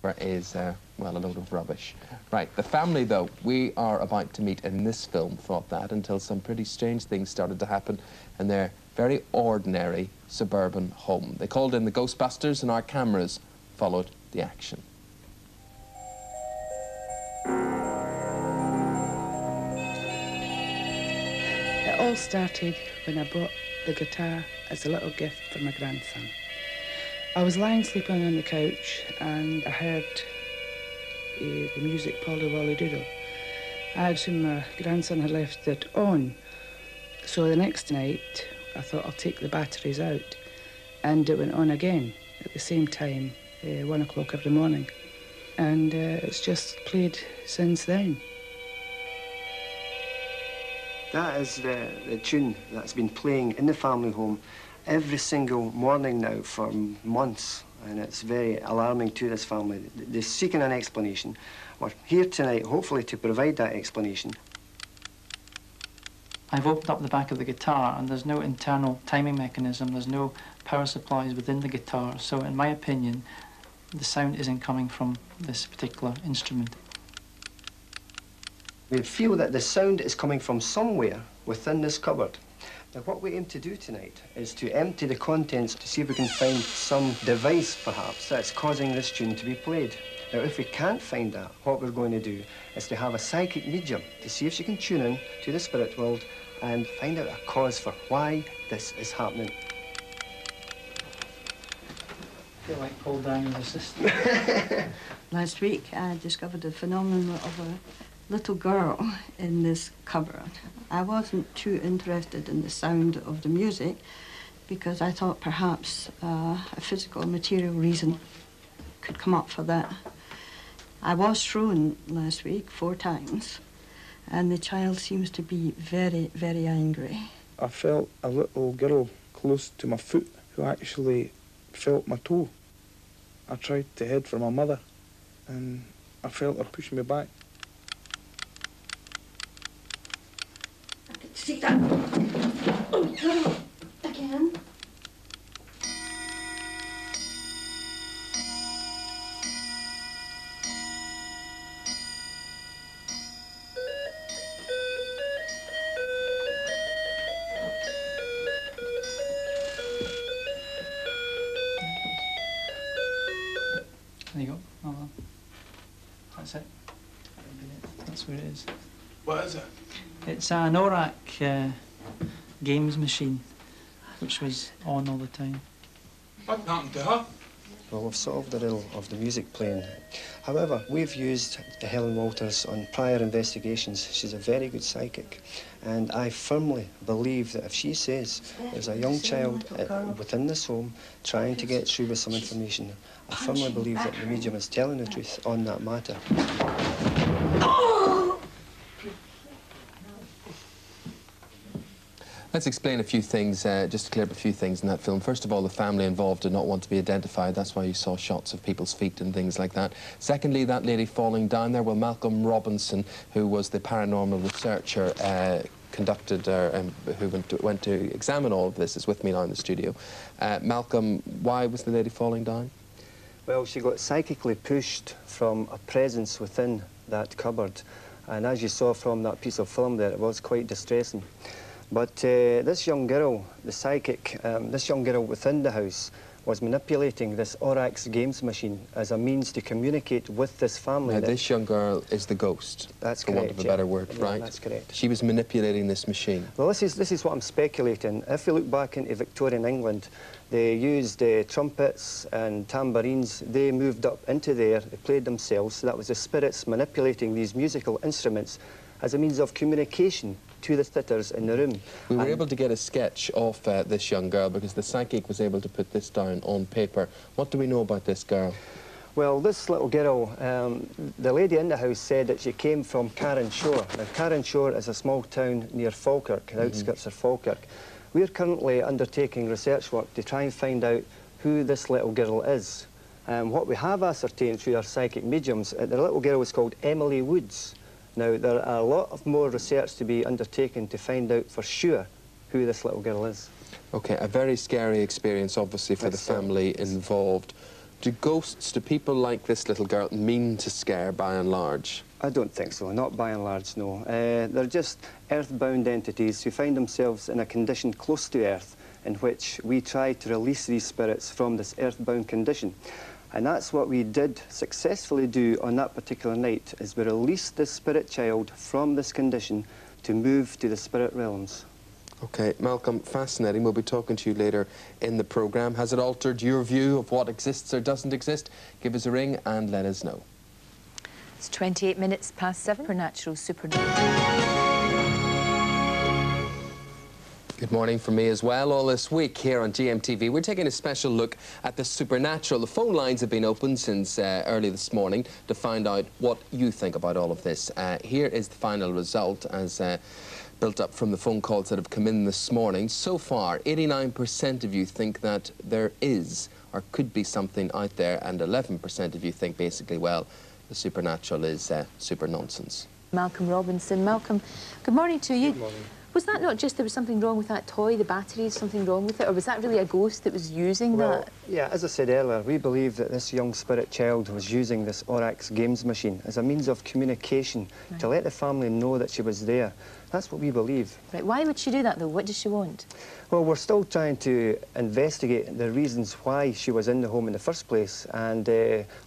is, well, a load of rubbish. Right, the family, though, we are about to meet in this film thought that until some pretty strange things started to happen in their very ordinary suburban home. They called in the Ghostbusters and our cameras followed the action. It all started when I bought the guitar as a little gift for my grandson. I was lying sleeping on the couch and I heard the music Polly Wolly Doodle. I assumed my grandson had left it on. So the next night, I thought I'll take the batteries out. And it went on again at the same time, 1 o'clock every morning. And it's just played since then. That is the tune that's been playing in the family home every single morning now for months, and it's very alarming to this family. They're seeking an explanation. We're here tonight, hopefully, to provide that explanation. I've opened up the back of the guitar, and there's no internal timing mechanism, there's no power supplies within the guitar, so in my opinion, the sound isn't coming from this particular instrument. We feel that the sound is coming from somewhere within this cupboard. Now, what we aim to do tonight is to empty the contents to see if we can find some device, perhaps, that's causing this tune to be played. Now, if we can't find that, what we're going to do is to have a psychic medium to see if she can tune in to the spirit world and find out a cause for why this is happening. I feel like Paul Daniels' assistant. Last week, I discovered the phenomenon of a little girl in this cupboard. I wasn't too interested in the sound of the music because I thought perhaps a physical material reason could come up for that. I was thrown last week 4 times, and the child seems to be very, very angry. I felt a little girl close to my foot who actually felt my toe. I tried to head for my mother, and I felt her pushing me back. See that? Oh, girl, again. There you go. Oh, well. That's it. That's what it is. What is it? It's an ORAC games machine, which was on all the time. What happened to her? Well, we've solved the riddle of the music playing. However, we've used Helen Walters on prior investigations. She's a very good psychic. And I firmly believe that if she says there's a young child within this home trying to get through with some information, I firmly believe that the medium is telling the truth on that matter. Let's explain a few things, just to clear up a few things in that film. First of all, the family involved did not want to be identified. That's why you saw shots of people's feet and things like that. Secondly, that lady falling down there, well, Malcolm Robinson, who was the paranormal researcher, who went to examine all of this, is with me now in the studio. Malcolm, why was the lady falling down? Well, she got psychically pushed from a presence within that cupboard. And as you saw from that piece of film there, it was quite distressing. But this young girl, the psychic, this young girl within the house was manipulating this ORAX games machine as a means to communicate with this family. Now, this young girl is the ghost. That's for correct, want of a better word, yeah, right? That's correct. She was manipulating this machine. Well, this is what I'm speculating. If we look back into Victorian England, they used trumpets and tambourines. They moved up into there, they played themselves. So that was the spirits manipulating these musical instruments as a means of communication to the sitters in the room. We were able to get a sketch of this young girl because the psychic was able to put this down on paper. What do we know about this girl? Well, this little girl, the lady in the house said that she came from Carronshore. Now, Carronshore is a small town near Falkirk, the outskirts of Falkirk. We're currently undertaking research work to try and find out who this little girl is. What we have ascertained through our psychic mediums, the little girl was called Emily Woods. Now, there are a lot of more research to be undertaken to find out for sure who this little girl is. Okay, a very scary experience, obviously, for the family involved. Do ghosts, do people like this little girl mean to scare by and large? I don't think so, not by and large, no. They're just earthbound entities who find themselves in a condition close to Earth, in which we try to release these spirits from this earthbound condition. And that's what we did successfully do on that particular night, is we released this spirit child from this condition to move to the spirit realms. OK, Malcolm, fascinating. We'll be talking to you later in the programme. Has it altered your view of what exists or doesn't exist? Give us a ring and let us know. It's 28 minutes past 7 for Natural Supernatural. Good morning from me as well. All this week here on GMTV, we're taking a special look at the supernatural. The phone lines have been open since early this morning to find out what you think about all of this. Here is the final result as built up from the phone calls that have come in this morning. So far, 89% of you think that there is or could be something out there, and 11% of you think basically, well, the supernatural is super nonsense. Malcolm Robinson. Malcolm, good morning to you. Good morning. Was that not just there was something wrong with that toy, the battery, something wrong with it, or was that really a ghost that was using that? Yeah, as I said earlier, we believe that this young spirit child was using this Orax games machine as a means of communication to let the family know that she was there. That's what we believe. Right, why would she do that though? What does she want? Well, we're still trying to investigate the reasons why she was in the home in the first place, and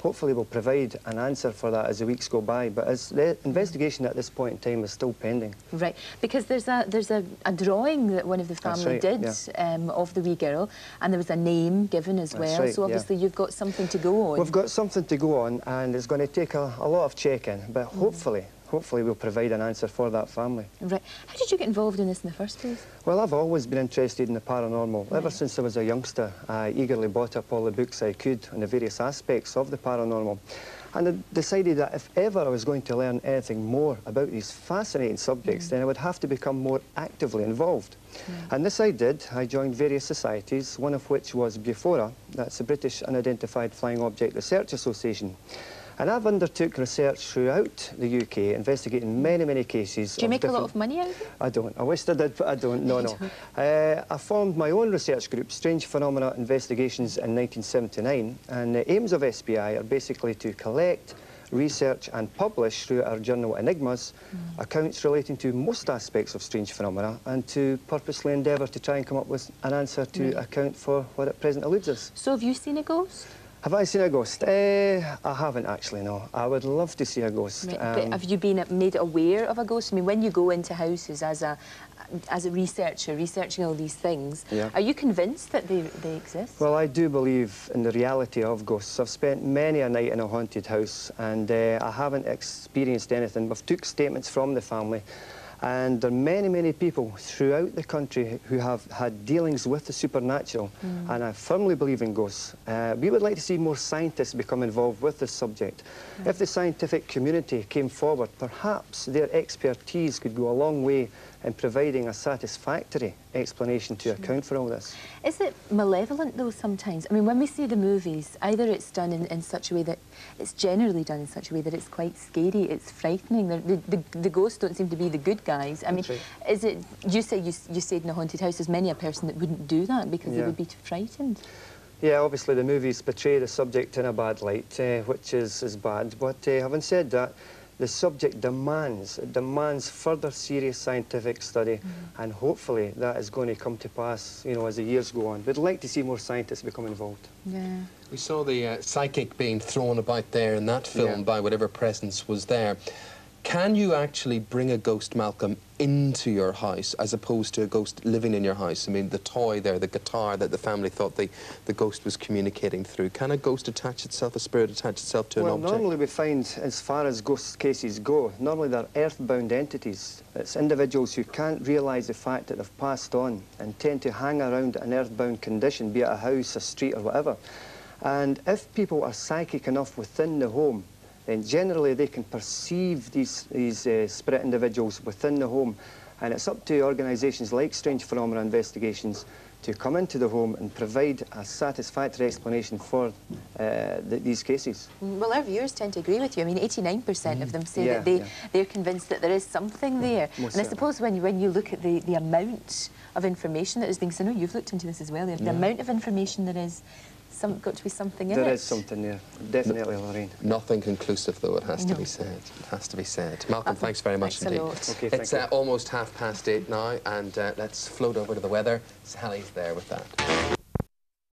hopefully we'll provide an answer for that as the weeks go by. But as the investigation at this point in time is still pending. Right, because there's a drawing that one of the family did of the wee girl, and there was a name given as well. Right, so obviously you've got something to go on. We've got something to go on, and it's going to take a lot of checking, but hopefully we'll provide an answer for that family. Right. How did you get involved in this in the first place? Well, I've always been interested in the paranormal. Ever since I was a youngster, I eagerly bought up all the books I could on the various aspects of the paranormal. And I decided that if ever I was going to learn anything more about these fascinating subjects, then I would have to become more actively involved. And this I did. I joined various societies, one of which was BUFORA, that's the British Unidentified Flying Object Research Association. And I've undertook research throughout the UK, investigating many cases. Do you make a lot of money out of it? I don't. I wish I did, but I don't. No. I formed my own research group, Strange Phenomena Investigations, in 1979. And the aims of SPI are basically to collect, research and publish through our journal Enigmas accounts relating to most aspects of strange phenomena, and to purposely endeavour to try and come up with an answer to account for what at present eludes us. So have you seen a ghost? Have I seen a ghost? I haven't actually, no. I would love to see a ghost. Right, but have you been made aware of a ghost? I mean, when you go into houses as a researcher, researching all these things, are you convinced that they exist? Well, I do believe in the reality of ghosts. I've spent many a night in a haunted house, and I haven't experienced anything. We've took statements from the family, and there are many people throughout the country who have had dealings with the supernatural, and I firmly believe in ghosts. We would like to see more scientists become involved with this subject. If the scientific community came forward, perhaps their expertise could go a long way in providing a satisfactory explanation to account for all this. Is it malevolent though sometimes? I mean, when we see the movies, either it's done in such a way that, it's generally done in such a way that it's quite scary, it's frightening. The ghosts don't seem to be the good guys. I mean, is it, you say you stayed in a haunted house, there's many a person that wouldn't do that because they would be too frightened. Yeah, obviously the movies portray the subject in a bad light, which is bad, but having said that, the subject demands further serious scientific study, and hopefully that is going to come to pass, you know, as the years go on. We'd like to see more scientists become involved. Yeah. We saw the psychic being thrown about there in that film by whatever presence was there. Can you actually bring a ghost, Malcolm, into your house as opposed to a ghost living in your house? I mean, the toy there, the guitar that the family thought the ghost was communicating through. Can a ghost attach itself, a spirit attach itself to an object? Well, normally we find, as far as ghost cases go, normally they're earthbound entities. It's individuals who can't realise the fact that they've passed on and tend to hang around an earthbound condition, be it a house, a street or whatever. And if people are psychic enough within the home, then generally they can perceive these spirit individuals within the home. And it's up to organisations like Strange Phenomena Investigations to come into the home and provide a satisfactory explanation for these cases. Well, our viewers tend to agree with you. I mean, 89% of them say that they're convinced that there is something there. And I suppose when you look at the amount of information that is being... So I know you've looked into this as well, the amount of information there is got to be something in it. There is something there, definitely, Lorraine. Nothing conclusive, though, it has to be said. It has to be said. Malcolm, thanks very much indeed. Okay, it's almost 8:30 now, and let's float over to the weather. Sally's there with that.